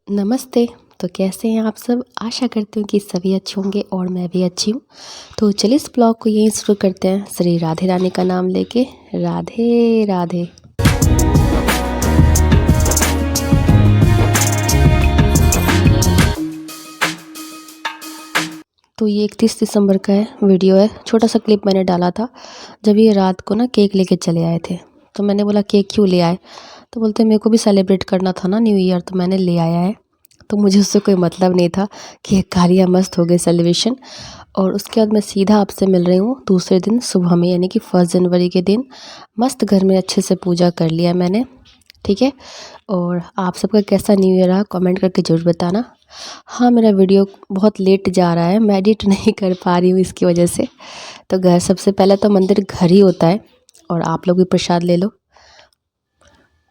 नमस्ते। तो कैसे हैं आप सब? आशा करती हूँ कि सभी अच्छे होंगे और मैं भी अच्छी हूँ। तो चलिए इस ब्लॉग को यहीं शुरू करते हैं श्री राधे रानी का नाम लेके। राधे राधे। तो ये 31 दिसंबर का वीडियो है। छोटा सा क्लिप मैंने डाला था जब ये रात को ना केक लेके चले आए थे। तो मैंने बोला केक क्यों ले आए? तो बोलते मेरे को भी सेलिब्रेट करना था ना न्यू ईयर, तो मैंने ले आया है। तो मुझे उससे कोई मतलब नहीं था कि ये कार्य मस्त हो गए सेलिब्रेशन। और उसके बाद मैं सीधा आपसे मिल रही हूँ दूसरे दिन सुबह में, यानी कि 1 जनवरी के दिन। मस्त घर में अच्छे से पूजा कर लिया मैंने, ठीक है। और आप सबका कैसा न्यू ईयर रहा कमेंट करके ज़रूर बताना। हाँ, मेरा वीडियो बहुत लेट जा रहा है, मैं एडिट नहीं कर पा रही हूँ इसकी वजह से। तो घर सबसे पहले तो मंदिर घर ही होता है, और आप लोग भी प्रसाद ले लो।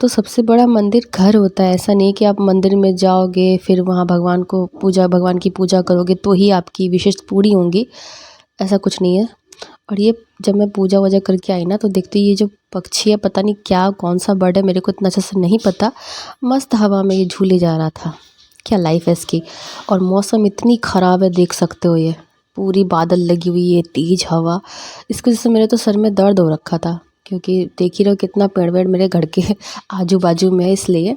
तो सबसे बड़ा मंदिर घर होता है। ऐसा नहीं कि आप मंदिर में जाओगे फिर वहाँ भगवान की पूजा करोगे तो ही आपकी विशेष पूरी होंगी, ऐसा कुछ नहीं है। और ये जब मैं पूजा वूजा करके आई ना, तो देखती ये जो पक्षी है, पता नहीं क्या कौन सा बर्ड है, मेरे को इतना अच्छे से नहीं पता, मस्त हवा में ये झूले जा रहा था। क्या लाइफ है इसकी। और मौसम इतनी ख़राब है, देख सकते हो, ये पूरी बादल लगी हुई है, तेज़ हवा। इसकी वजह से मेरे तो सर में दर्द हो रखा था, क्योंकि देख ही रहो कितना पेड़ वेड़ मेरे घर के आजू बाजू में है, इसलिए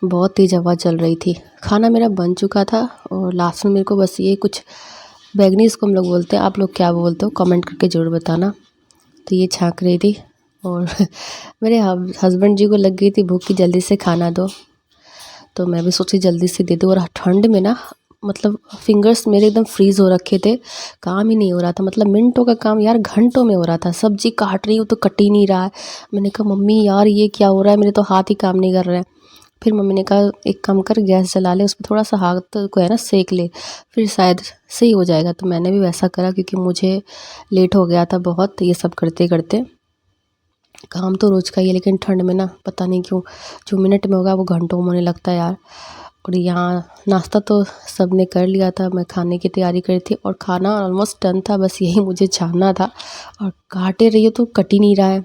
बहुत तेज़ हवा चल रही थी। खाना मेरा बन चुका था और लास्ट में मेरे को बस ये कुछ बैंगनी, इसको हम लोग बोलते हैं, आप लोग क्या बोलते हो कमेंट करके ज़रूर बताना। तो ये छाँक रही थी और मेरे हस्बैंड जी को लग गई थी भूख कि जल्दी से खाना दो, तो मैं भी सोची जल्दी से दे दूँ। और ठंड में ना, मतलब फिंगर्स मेरे एकदम फ्रीज़ हो रखे थे, काम ही नहीं हो रहा था। मतलब मिनटों का काम यार घंटों में हो रहा था। सब्जी काट रही हूँ तो कट ही नहीं रहा है। मैंने कहा मम्मी यार ये क्या हो रहा है, मेरे तो हाथ ही काम नहीं कर रहे हैं। फिर मम्मी ने कहा एक काम कर, गैस जला ले, उसमें थोड़ा सा हाथ को है ना सेक ले, फिर शायद सही हो जाएगा। तो मैंने भी वैसा करा, क्योंकि मुझे लेट हो गया था बहुत ये सब करते करते। काम तो रोज़ का ही है, लेकिन ठंड में ना पता नहीं क्यों जो मिनट में होगा वो घंटों में होने लगता है यार। और यहाँ नाश्ता तो सब ने कर लिया था, मैं खाने की तैयारी करी थी और खाना ऑलमोस्ट डन था, बस यही मुझे छानना था। और काटे रही हो तो कट ही नहीं रहा है।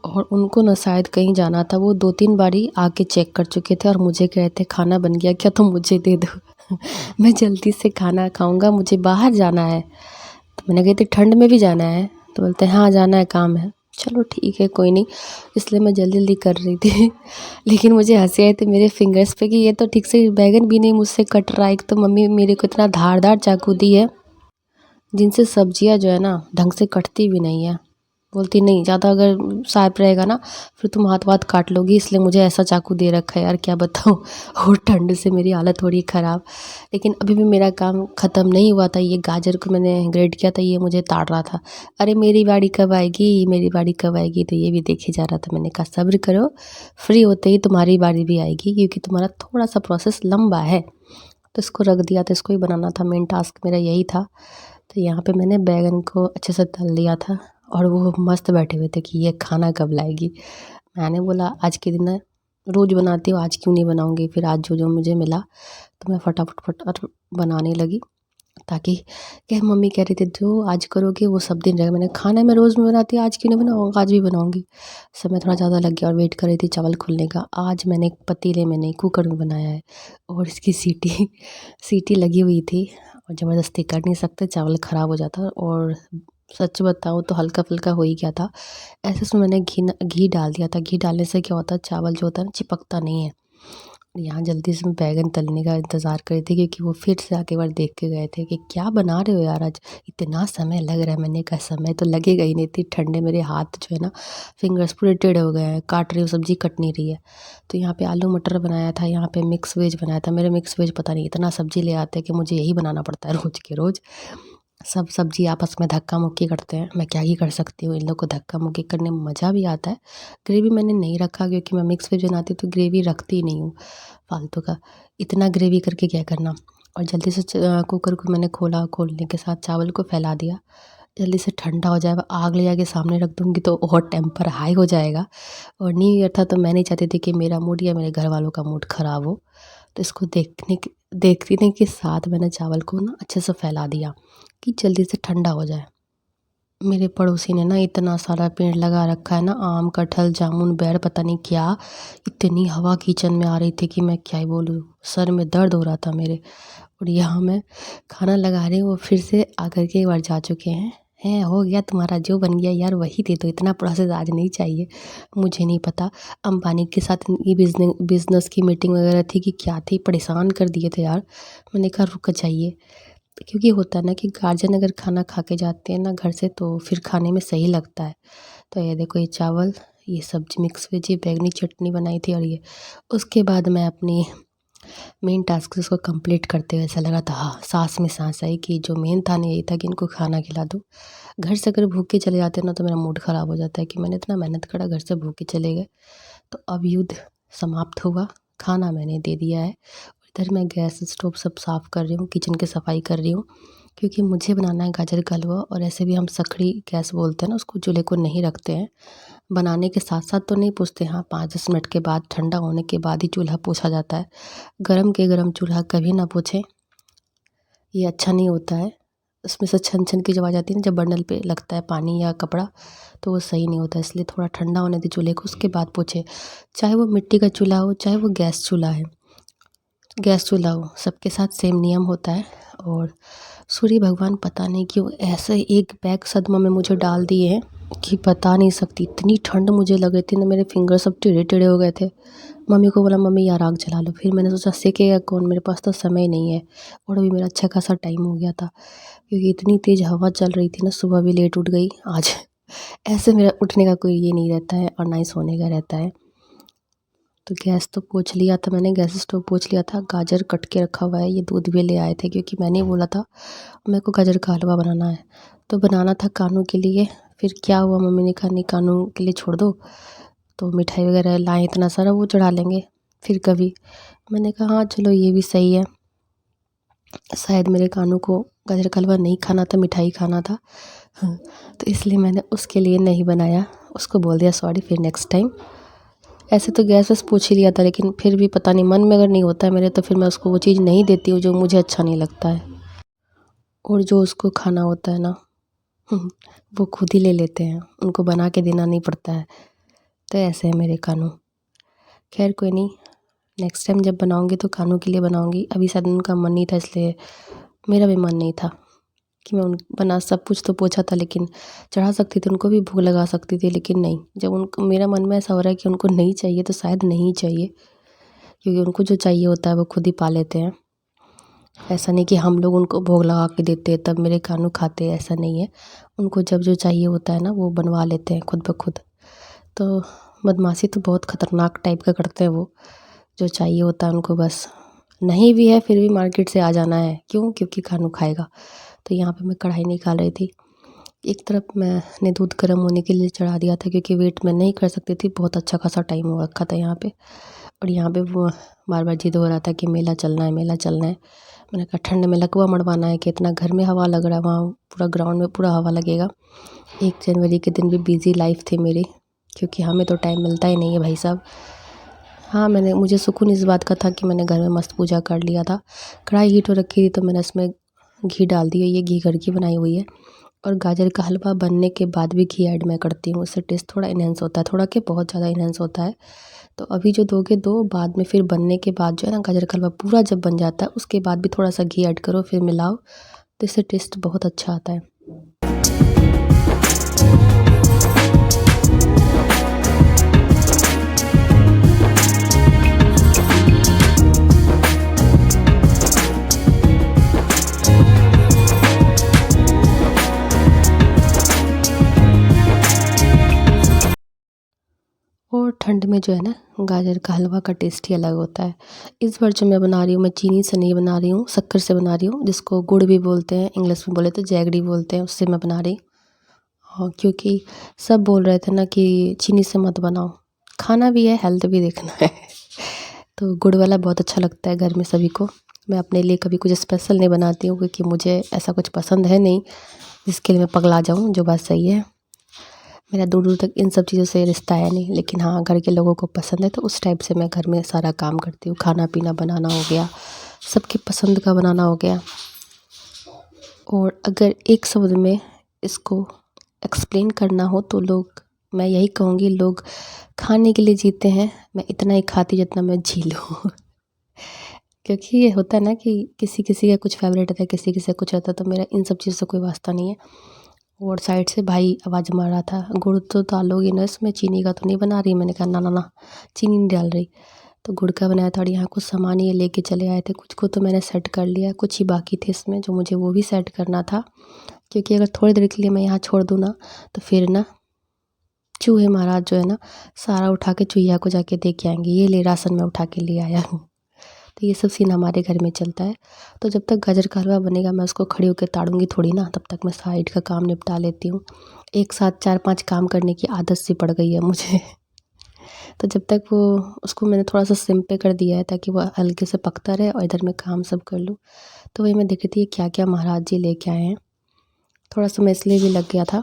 और उनको ना शायद कहीं जाना था, वो 2-3 बारी आके चेक कर चुके थे और मुझे कह रहे थे खाना बन गया क्या, तो मुझे दे दो मैं जल्दी से खाना खाऊंगा, मुझे बाहर जाना है। तो मैंने कही थी ठंड में भी जाना है? तो बोलते हैं हाँ जाना है, काम है। चलो ठीक है कोई नहीं, इसलिए मैं जल्दी जल्दी कर रही थी लेकिन मुझे हंसी आई थी मेरे फिंगर्स पे कि ये तो ठीक से बैगन भी नहीं मुझसे कट रहा है। एक तो मम्मी मेरे को इतना धारदार चाकू दी है, जिनसे सब्जियां जो है ना ढंग से कटती भी नहीं है। बोलती नहीं ज़्यादा अगर शार्प रहेगा ना फिर तुम हाथ वाथ काट लोगी, इसलिए मुझे ऐसा चाकू दे रखा है यार, क्या बताऊँ और ठंड से मेरी हालत हो रही ख़राब। लेकिन अभी भी मेरा काम ख़त्म नहीं हुआ था। ये गाजर को मैंने ग्रेट किया था, ये मुझे ताड़ रहा था, अरे मेरी बारी कब आएगी, मेरी बारी कब आएगी। तो ये भी देखे जा रहा था। मैंने कहा सब्र करो, फ्री होते ही तुम्हारी बारी भी आएगी, क्योंकि तुम्हारा थोड़ा सा प्रोसेस लंबा है। तो इसको रख दिया था, इसको ही बनाना था, मेन टास्क मेरा यही था। तो यहाँ पे मैंने बैगन को अच्छे से तल लिया था और वो मस्त बैठे हुए थे कि ये खाना कब लाएगी। मैंने बोला आज के दिन है, रोज़ बनाती हूँ, आज क्यों नहीं बनाऊँगी। फिर आज जो जो मुझे मिला तो मैं फटाफट फटाफट बनाने लगी, ताकि क्या मम्मी कह रही थी जो आज करोगे वो सब दिन रहेगा। मैंने खाना मैं रोज़ में बनाती हूँ, आज क्यों नहीं बनाऊँगा, आज भी बनाऊँगी। समय थोड़ा ज़्यादा लग गया और वेट कर रही थी चावल खुलने का। आज मैंने एक पतीले में नहीं कुकर में बनाया है, और इसकी सीटी सीटी लगी हुई थी और ज़बरदस्ती कर नहीं सकते, चावल ख़राब हो जाता। और सच बताऊँ तो हल्का फुल्का हो ही गया था। ऐसे उसमें मैंने घी डाल दिया था। घी डालने से क्या होता है, चावल जो होता है ना चिपकता नहीं है। यहाँ जल्दी से मैं बैगन तलने का इंतज़ार कर रही थी, क्योंकि वो फिर से आके एक बार देख के गए थे कि क्या बना रहे हो यार आज, इतना समय लग रहा है। मैंने कहा समय तो लगेगा ही नहीं, इतनी ठंडे मेरे हाथ जो है ना फिंगर्स पूरे टेढ़े हो गए हैं, काट रही हूँ सब्ज़ी कट नहीं रही है। तो यहाँ पे आलू मटर बनाया था, यहाँ पे मिक्स वेज बनाया था। मेरे मिक्स वेज पता नहीं इतना सब्ज़ी ले आते हैं कि मुझे यही बनाना पड़ता है रोज़ के रोज़। सब सब्ज़ी आपस में धक्का मुक्की करते हैं, मैं क्या ही कर सकती हूँ। इन लोग को धक्का मुक्की करने में मज़ा भी आता है। ग्रेवी मैंने नहीं रखा, क्योंकि मैं मिक्स वेज बनाती हूँ तो ग्रेवी रखती ही नहीं हूँ फालतू का, इतना ग्रेवी करके क्या करना। और जल्दी से कुकर को मैंने खोला, खोलने के साथ चावल को फैला दिया, जल्दी से ठंडा हो जाएगा, आग ले जाके सामने रख दूँगी तो और टेम्पर हाई हो जाएगा। और न्यू ईयर था तो मैं नहीं चाहती थी कि मेरा मूड या मेरे घर वालों का मूड ख़राब हो। तो इसको देखने के साथ मैंने चावल को ना अच्छे से फैला दिया कि जल्दी से ठंडा हो जाए। मेरे पड़ोसी ने ना इतना सारा पेड़ लगा रखा है ना, आम, कटहल, जामुन, बेर, पता नहीं क्या। इतनी हवा किचन में आ रही थी कि मैं क्या ही बोलूँ, सर में दर्द हो रहा था मेरे। और यहाँ मैं खाना लगा रही हूँ, वो फिर से आकर के एक बार जा चुके हैं हो गया तुम्हारा, जो बन गया यार वही दे दो, इतना प्रोसेस आज नहीं चाहिए। मुझे नहीं पता अंबानी के साथ ये बिजनेस की मीटिंग वगैरह थी कि क्या थी, परेशान कर दिए थे यार। मैंने कहा रुक जाइए, क्योंकि होता है ना कि गार्जियन अगर खाना खा के जाते हैं ना घर से, तो फिर खाने में सही लगता है। तो ये देखो, ये चावल, ये सब्जी, मिक्स वेज, ये बैंगनी चटनी बनाई थी, और ये उसके बाद मैं अपनी मेन टास्क उसको कंप्लीट करते हुए ऐसा लगा था, हाँ सांस में सांस आई कि जो मेन था ना यही था कि इनको खाना खिला दूँ। घर से अगर भूखे चले जाते ना तो मेरा मूड ख़राब हो जाता है कि मैंने इतना मेहनत करा, घर से भूखे चले गए। तो अब युद्ध समाप्त हुआ, खाना मैंने दे दिया है। इधर मैं गैस स्टोव सब साफ़ कर रही हूँ, किचन की सफाई कर रही हूँ, क्योंकि मुझे बनाना है गाजर का हलवा। और ऐसे भी हम सखड़ी गैस बोलते हैं ना उसको, चूल्हे को नहीं रखते हैं। बनाने के साथ साथ तो नहीं पूछते, हाँ 5-10 मिनट के बाद, ठंडा होने के बाद ही चूल्हा पोछा जाता है। गरम के गरम चूल्हा कभी ना पोछें, ये अच्छा नहीं होता है। उसमें से छन छन की जब आ जाती है ना, जब बर्नल पे लगता है पानी या कपड़ा, तो वो सही नहीं होता। इसलिए थोड़ा ठंडा होने दें चूल्हे को, उसके बाद पोछे। चाहे वो मिट्टी का चूल्हा हो, चाहे वो गैस चूल्हा है, गैस चूल्हा हो, सबके साथ सेम नियम होता है। और सूर्य भगवान पता नहीं क्यों ऐसे एक बैग सदमा में मुझे डाल दिए हैं कि बता नहीं सकती। इतनी ठंड मुझे लग रही थी ना, मेरे फिंगर सब टेढ़े टेढ़े हो गए थे। मम्मी को बोला मम्मी यार आग जला लो, फिर मैंने सोचा सेकेगा कौन, मेरे पास तो समय नहीं है। और अभी मेरा अच्छा खासा टाइम हो गया था, क्योंकि इतनी तेज़ हवा चल रही थी ना, सुबह भी लेट उठ गई आज। ऐसे मेरा उठने का कोई ये नहीं रहता है, और ना ही सोने का रहता है। तो गैस तो पोंछ लिया था मैंने, गैस स्टोव पोंछ लिया था। गाजर कट के रखा हुआ है, ये दूध भी ले आए थे, क्योंकि मैंने बोला था मेरे को गाजर का हलवा बनाना है, तो बनाना था कानू के लिए। फिर क्या हुआ, मम्मी ने कहा नहीं कानू के लिए छोड़ दो, तो मिठाई वगैरह लाए इतना सारा, वो चढ़ा लेंगे फिर कभी। मैंने कहा हाँ चलो ये भी सही है, शायद मेरे कानू को गाजर का हलवा नहीं खाना था, मिठाई खाना था। हाँ, तो इसलिए मैंने उसके लिए नहीं बनाया, उसको बोल दिया सॉरी, फिर नेक्स्ट टाइम। ऐसे तो गैस वैस पूछ ही लिया था, लेकिन फिर भी पता नहीं, मन में अगर नहीं होता है मेरे, तो फिर मैं उसको वो चीज़ नहीं देती हूँ जो मुझे अच्छा नहीं लगता है। और जो उसको खाना होता है ना, वो खुद ही ले लेते हैं, उनको बना के देना नहीं पड़ता है। तो ऐसे है मेरे कानू। खैर कोई नहीं, नेक्स्ट टाइम जब बनाऊँगी तो कानू के लिए बनाऊँगी। अभी शायद उनका मन नहीं था, इसलिए मेरा भी मन नहीं था कि मैं उन बना, सब कुछ तो पूछा था, लेकिन चढ़ा सकती थी, उनको भी भूख लगा सकती थी, लेकिन नहीं। जब उनको, मेरा मन में ऐसा हो रहा है कि उनको नहीं चाहिए, तो शायद नहीं चाहिए, क्योंकि उनको जो चाहिए होता है वो खुद ही पा लेते हैं। ऐसा नहीं कि हम लोग उनको भोग लगा के देते हैं तब मेरे कानू खाते हैं, ऐसा नहीं है। उनको जब जो चाहिए होता है ना, वो बनवा लेते हैं खुद ब खुद। तो बदमाशी तो बहुत ख़तरनाक टाइप का करते हैं वो, जो चाहिए होता है उनको बस, नहीं भी है फिर भी मार्केट से आ जाना है, क्यों, क्योंकि कानू खाएगा। तो यहाँ पे मैं कढ़ाई निकाल रही थी। एक तरफ मैंने दूध गर्म होने के लिए चढ़ा दिया था, क्योंकि वेट मैं नहीं कर सकती थी, बहुत अच्छा खासा टाइम हो रखा था यहाँ पे। और यहाँ पे वो बार बार जिद हो रहा था कि मेला चलना है, मेला चलना है। मैंने कहा ठंड में लकवा मरवाना है कि इतना घर में हवा लग रहा है, वहाँ पूरा ग्राउंड में पूरा हवा लगेगा। 1 जनवरी के दिन भी बिज़ी लाइफ थी मेरी, क्योंकि हमें तो टाइम मिलता ही नहीं है भाई साहब। हाँ, मुझे सुकून इस बात का था कि मैंने घर में मस्त पूजा कर लिया था। कढ़ाई हीट हो रखी थी, तो मैंने इसमें घी डाल दिया, ये घी घर की बनाई हुई है। और गाजर का हलवा बनने के बाद भी घी ऐड मैं करती हूँ, उससे टेस्ट थोड़ा इन्हेंस होता है, थोड़ा क्या बहुत ज़्यादा इन्हेंस होता है। तो अभी जो दोगे दो, बाद में फिर बनने के बाद जो है ना, गाजर का हलवा पूरा जब बन जाता है उसके बाद भी थोड़ा सा घी ऐड करो, फिर मिलाओ, तो इससे टेस्ट बहुत अच्छा आता है। और ठंड में जो है ना, गाजर का हलवा का टेस्ट ही अलग होता है। इस बार जो मैं बना रही हूँ, मैं चीनी से नहीं बना रही हूँ, शक्कर से बना रही हूँ, जिसको गुड़ भी बोलते हैं, इंग्लिश में बोले तो जैगरी बोलते हैं, उससे मैं बना रही। हाँ, क्योंकि सब बोल रहे थे ना कि चीनी से मत बनाओ, खाना भी है, हेल्थ भी देखना है। तो गुड़ वाला बहुत अच्छा लगता है घर में सभी को। मैं अपने लिए कभी कुछ स्पेशल नहीं बनाती हूँ, क्योंकि मुझे ऐसा कुछ पसंद है नहीं जिसके लिए मैं पगला जाऊँ, जो बात सही है। मेरा दूर दूर तक इन सब चीज़ों से रिश्ता है नहीं, लेकिन हाँ घर के लोगों को पसंद है तो उस टाइप से मैं घर में सारा काम करती हूँ। खाना पीना बनाना हो गया, सबकी पसंद का बनाना हो गया। और अगर एक शब्द में इसको एक्सप्लेन करना हो तो मैं यही कहूँगी, लोग खाने के लिए जीते हैं। मैं इतना ही खाती जितना मैं जी लूँ क्योंकि ये होता है ना कि किसी किसी का कुछ फेवरेट होता है, किसी किसी का कुछ होता है, तो मेरा इन सब चीज़ों से कोई वास्ता नहीं है। और साइड से भाई आवाज़ मार रहा था, गुड़ तो डालोगी ना इसमें, चीनी का तो नहीं बना रही। मैंने कहा ना ना ना, चीनी नहीं डाल रही। तो गुड़ का बनाया था और यहाँ कुछ सामान ये लेके चले आए थे। कुछ को तो मैंने सेट कर लिया, कुछ ही बाकी थे इसमें जो मुझे वो भी सेट करना था, क्योंकि अगर थोड़ी देर के लिए मैं यहाँ छोड़ दूँ ना तो फिर ना चूहे महाराज जो है ना सारा उठा के चूहिया को जाके दे के आएंगे, ये ले राशन में उठा के ले आया हूँ। तो ये सब सीन हमारे घर में चलता है। तो जब तक गाजर का हलवा बनेगा मैं उसको खड़ी होकर ताड़ूंगी थोड़ी ना, तब तक मैं साइड का काम निपटा लेती हूँ। एक साथ 4-5 काम करने की आदत सी पड़ गई है मुझे तो जब तक वो उसको मैंने थोड़ा सा सिम पे कर दिया है ताकि वो हल्के से पकता रहे और इधर मैं काम सब कर लूँ। तो वही मैं देख रही थी क्या क्या महाराज जी लेके आए हैं। थोड़ा सा मैं इसलिए भी लग गया था।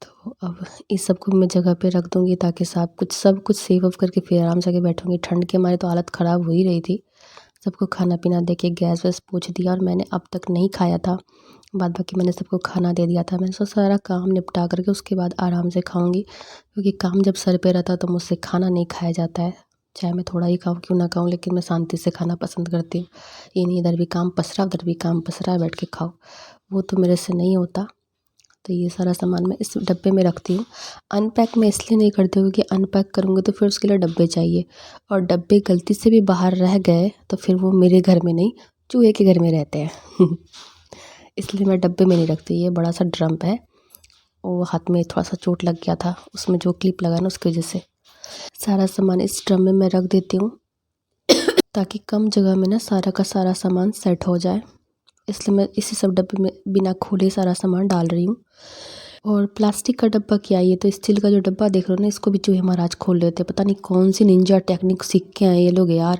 तो अब इस सब को मैं जगह पे रख दूँगी ताकि सब कुछ सेव अप करके फिर आराम से आके बैठूँगी। ठंड के मारे तो हालत ख़राब हो ही रही थी। सबको खाना पीना दे के गैस वैस पोंछ दिया और मैंने अब तक नहीं खाया था। बाद बाकी मैंने सबको खाना दे दिया था। मैंने सोचा सारा काम निपटा करके उसके बाद आराम से खाऊँगी, क्योंकि काम जब सर पे रहता है तो मुझसे खाना नहीं खाया जाता है। चाहे मैं थोड़ा ही खाऊँ क्यों ना खाऊँ, लेकिन मैं शांति से खाना पसंद करती हूँ। ये नहीं इधर भी काम पस रहा उधर भी काम पस रहा है बैठ के खाओ, वो तो मेरे से नहीं होता। तो ये सारा सामान मैं इस डब्बे में रखती हूँ। अनपैक मैं इसलिए नहीं करती हूँ कि अनपैक करूँगी तो फिर उसके लिए डब्बे चाहिए, और डब्बे गलती से भी बाहर रह गए तो फिर वो मेरे घर में नहीं चूहे के घर में रहते हैं इसलिए मैं डब्बे में नहीं रखती। ये बड़ा सा ड्रम है, वो हाथ में थोड़ा सा चोट लग गया था, उसमें जो क्लिप लगा ना उसकी वजह से। सारा सामान इस ड्रम में मैं रख देती हूँ ताकि कम जगह में ना सारा का सारा सामान सेट हो जाए। इसलिए मैं इसी सब डब्बे में बिना खोले सारा सामान डाल रही हूँ। और प्लास्टिक का डब्बा क्या है, ये तो स्टील का जो डब्बा देख रहे हो ना, इसको भी चूहे महाराज खोल देते हैं। पता नहीं कौन सी निंजा टेक्निक सीख के आए ये लोग यार,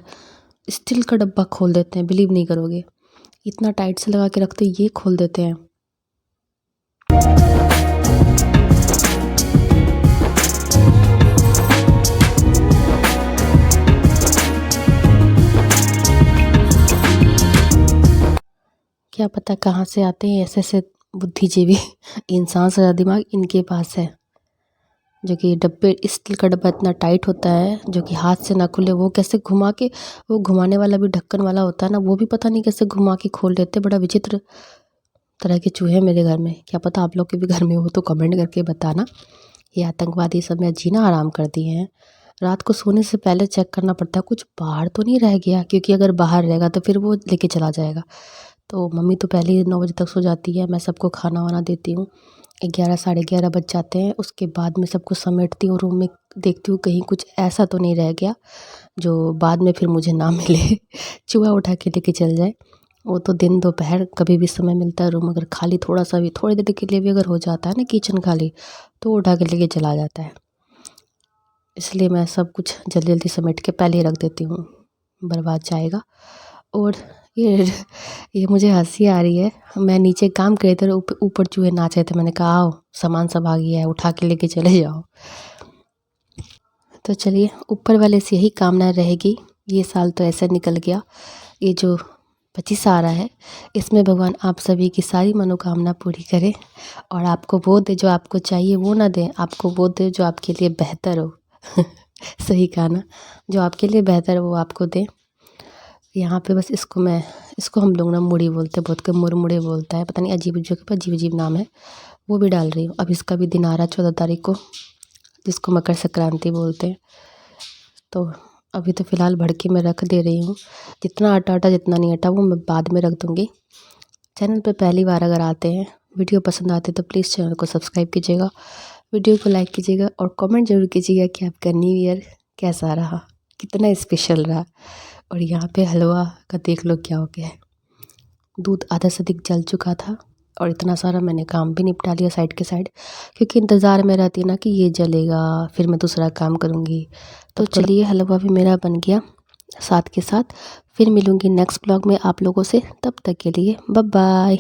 स्टील का डब्बा खोल देते हैं। बिलीव नहीं करोगे, इतना टाइट से लगा के रखते ये खोल देते हैं। क्या पता कहाँ से आते हैं ऐसे ऐसे बुद्धिजीवी इंसान से ज़्यादा दिमाग इनके पास है। जो कि डब्बे, स्टील का डब्बा इतना टाइट होता है जो कि हाथ से ना खुले, वो कैसे घुमा के, वो घुमाने वाला भी ढक्कन वाला होता है ना, वो भी पता नहीं कैसे घुमा के खोल देते। बड़ा विचित्र तरह के चूहे मेरे घर में। क्या पता आप लोग के भी घर में हो तो कमेंट करके बताना। ये आतंकवादी सब में जीना आराम कर दिए हैं। रात को सोने से पहले चेक करना पड़ता है कुछ बाहर तो नहीं रह गया, क्योंकि अगर बाहर रहेगा तो फिर वो लेके चला जाएगा। तो मम्मी तो पहले ही 9 बजे तक सो जाती है, मैं सबको खाना वाना देती हूँ। 11 साढ़े 11 बज जाते हैं। उसके बाद में सबको समेटती हूँ रूम में, देखती हूँ कहीं कुछ ऐसा तो नहीं रह गया जो बाद में फिर मुझे ना मिले चूहा उठा के लेके चल जाए। वो तो दिन दोपहर कभी भी समय मिलता है, रूम अगर खाली थोड़ा सा भी, थोड़ी देर के लिए भी अगर हो जाता है ना किचन खाली, तो उठा के लेके चला जाता है। इसलिए मैं सब कुछ जल्दी जल्दी समेट के पहले ही रख देती हूँ, बर्बाद जाएगा। और ये ये मुझे हंसी आ रही है। मैं नीचे काम कर रही थी, ऊपर चूहे नाच रहे थे। मैंने कहा आओ सामान सब आ गया है, उठा के लेके चले जाओ। तो चलिए, ऊपर वाले से यही कामना रहेगी। ये साल तो ऐसे निकल गया, ये जो 25 आ रहा है इसमें भगवान आप सभी की सारी मनोकामना पूरी करे, और आपको वो दे जो आपको चाहिए, वो ना दे, आपको वो दे जो आपके लिए बेहतर हो सही कहा ना, जो आपके लिए बेहतर है वो आपको दे। यहाँ पे बस इसको हम लोग ना मुड़ी बोलते हैं, बहुत के मुरमुड़े बोलता है, पता नहीं अजीब जगह पर अजीब अजीब नाम है। वो भी डाल रही हूँ। अब इसका भी दिन आ रहा है 14 तारीख को, जिसको मकर संक्रांति बोलते हैं। तो अभी तो फ़िलहाल भड़के में रख दे रही हूँ। जितना आटा आटा जितना नहीं आटा वो मैं बाद में रख दूँगी। चैनल पे पहली बार अगर आते हैं, वीडियो पसंद आते तो प्लीज़ चैनल को सब्सक्राइब कीजिएगा, वीडियो को लाइक कीजिएगा और कमेंट ज़रूर कीजिएगा कि आपका न्यू ईयर कैसा रहा, कितना स्पेशल रहा। और यहाँ पे हलवा का देख लो क्या हो गया है। दूध आधा से अधिक जल चुका था और इतना सारा मैंने काम भी निपटा लिया साइड के साइड, क्योंकि इंतज़ार में रहती है ना कि ये जलेगा फिर मैं दूसरा काम करूँगी। तो चलिए, हलवा भी मेरा बन गया साथ के साथ। फिर मिलूँगी नेक्स्ट ब्लॉग में आप लोगों से, तब तक के लिए बाय बाय।